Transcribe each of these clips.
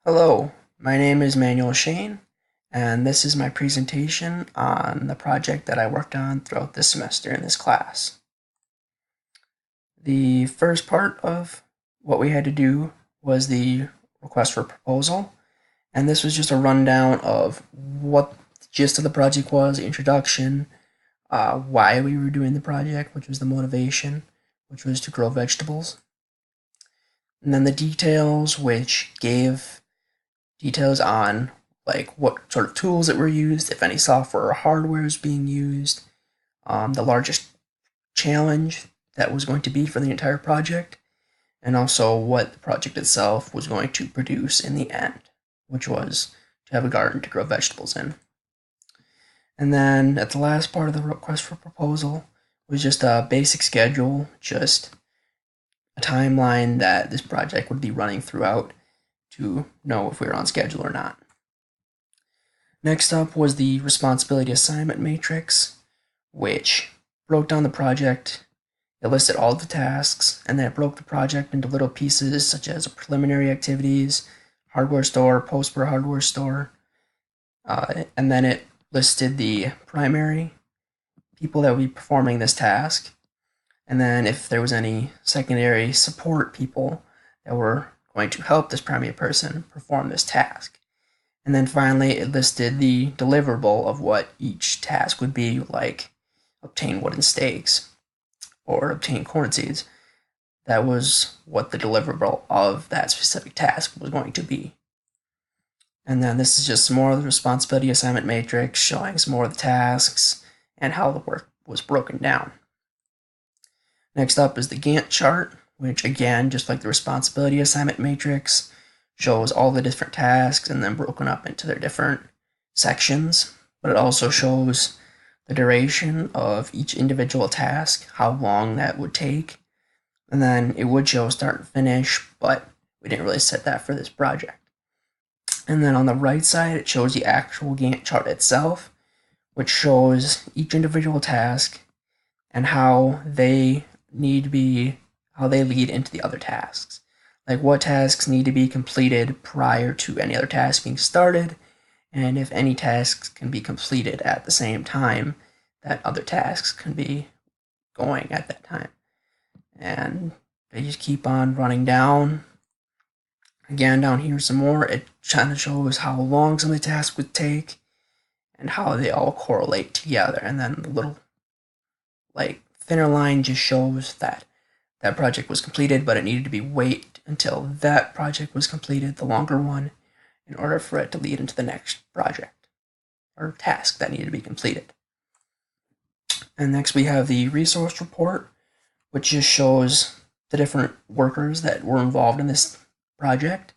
Hello, my name is Manuel Shane, and this is my presentation on the project that I worked on throughout this semester in this class. The first part of what we had to do was the request for proposal, and this was just a rundown of what the gist of the project was, the introduction, why we were doing the project, which was the motivation, which was to grow vegetables, and then the details, which gave details on like what sort of tools that were used, if any software or hardware is being used, the largest challenge that was going to be for the entire project, and also what the project itself was going to produce in the end, which was to have a garden to grow vegetables in. And then at the last part of the request for proposal was just a basic schedule, just a timeline that this project would be running throughout to know if we were on schedule or not. Next up was the responsibility assignment matrix, which broke down the project. It listed all the tasks, and then it broke the project into little pieces such as preliminary activities, hardware store, post-pro hardware store, and then it listed the primary people that would be performing this task, and then if there was any secondary support people that were going to help this primary person perform this task. And then finally, it listed the deliverable of what each task would be, like obtain wooden stakes or obtain corn seeds. That was what the deliverable of that specific task was going to be. And then this is just some more of the responsibility assignment matrix showing some more of the tasks and how the work was broken down. Next up is the Gantt chart, which again, just like the responsibility assignment matrix, shows all the different tasks and then broken up into their different sections, but it also shows the duration of each individual task, how long that would take, and then it would show start and finish, but we didn't really set that for this project. And then on the right side, it shows the actual Gantt chart itself, which shows each individual task and how they lead into the other tasks. Like what tasks need to be completed prior to any other task being started, and if any tasks can be completed at the same time, that other tasks can be going at that time. And they just keep on running down. Again, down here some more, it kind of shows how long some of the tasks would take and how they all correlate together. And then the little like thinner line just shows that that project was completed, but it needed to be wait until that project was completed, the longer one, in order for it to lead into the next project or task that needed to be completed. And next we have the resource report, which just shows the different workers that were involved in this project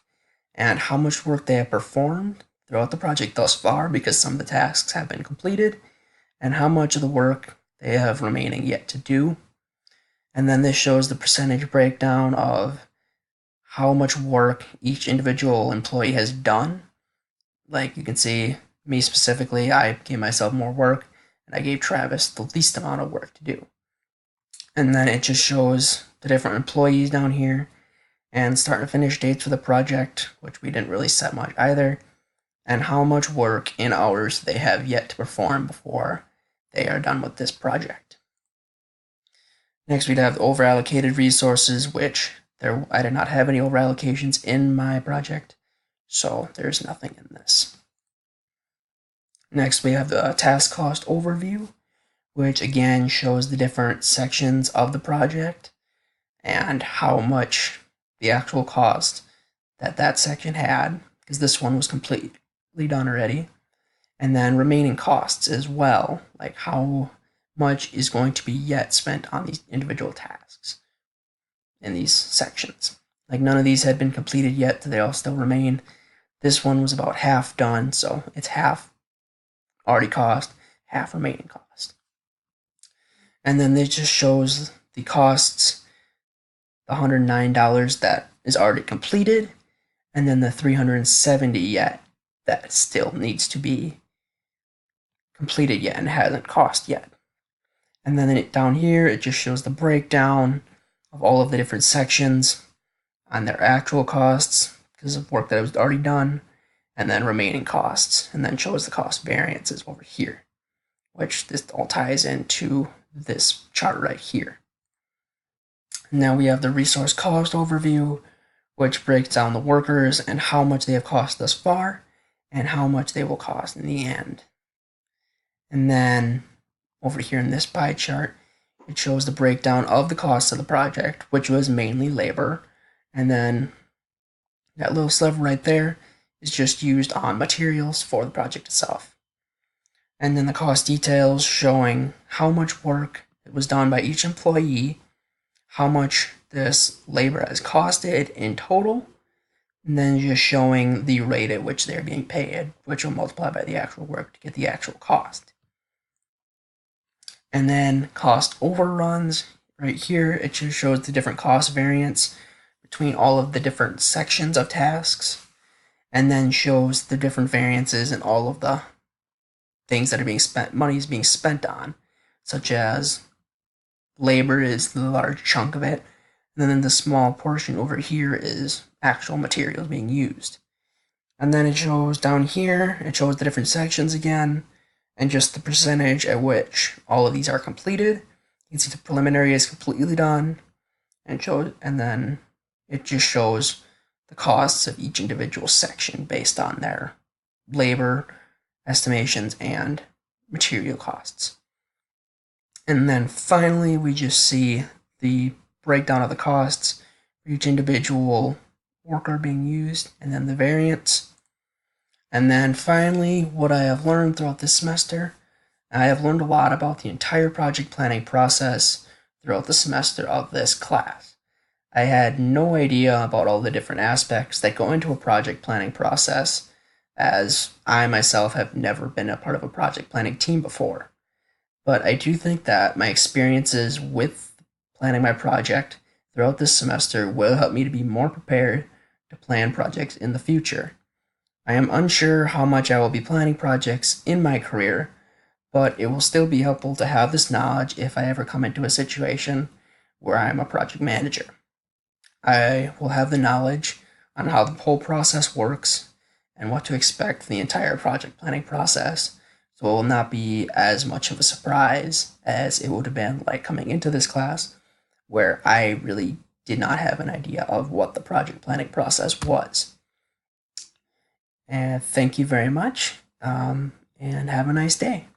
and how much work they have performed throughout the project thus far, because some of the tasks have been completed, and how much of the work they have remaining yet to do. And then this shows the percentage breakdown of how much work each individual employee has done. Like you can see, me specifically, I gave myself more work, and I gave Travis the least amount of work to do. And then it just shows the different employees down here, and start and finish dates for the project, which we didn't really set much either, and how much work in hours they have yet to perform before they are done with this project. Next, we'd have the overallocated resources, which I did not have any overallocations in my project, so there's nothing in this. Next, we have the task cost overview, which again shows the different sections of the project and how much the actual cost that section had, because this one was completely done already, and then remaining costs as well, like how much is going to be yet spent on these individual tasks in these sections. Like none of these had been completed yet, they all still remain. This one was about half done, so it's half already cost, half remaining cost. And then this just shows the costs, the $109 that is already completed, and then the $370 yet that still needs to be completed yet and hasn't cost yet. And then down here, it just shows the breakdown of all of the different sections on their actual costs, because of work that was already done, and then remaining costs, and then shows the cost variances over here, which this all ties into this chart right here. Now we have the resource cost overview, which breaks down the workers and how much they have cost thus far and how much they will cost in the end. And then over here in this pie chart, it shows the breakdown of the costs of the project, which was mainly labor. And then that little sliver right there is just used on materials for the project itself. And then the cost details showing how much work was done by each employee, how much this labor has costed in total, and then just showing the rate at which they're being paid, which will multiply by the actual work to get the actual cost. And then cost overruns, right here, it just shows the different cost variance between all of the different sections of tasks, and then shows the different variances in all of the things that are being spent, money is being spent on, such as labor is the large chunk of it, and then the small portion over here is actual materials being used. And then it shows down here, it shows the different sections again, and just the percentage at which all of these are completed. You can see the preliminary is completely done, and then it just shows the costs of each individual section based on their labor estimations and material costs. And then finally, we just see the breakdown of the costs for each individual worker being used, and then the variance. And then finally, what I have learned throughout this semester, I have learned a lot about the entire project planning process throughout the semester of this class. I had no idea about all the different aspects that go into a project planning process, as I myself have never been a part of a project planning team before. But I do think that my experiences with planning my project throughout this semester will help me to be more prepared to plan projects in the future. I am unsure how much I will be planning projects in my career, but it will still be helpful to have this knowledge if I ever come into a situation where I am a project manager. I will have the knowledge on how the whole process works and what to expect from the entire project planning process, so it will not be as much of a surprise as it would have been like coming into this class, where I really did not have an idea of what the project planning process was. And thank you very much, and have a nice day.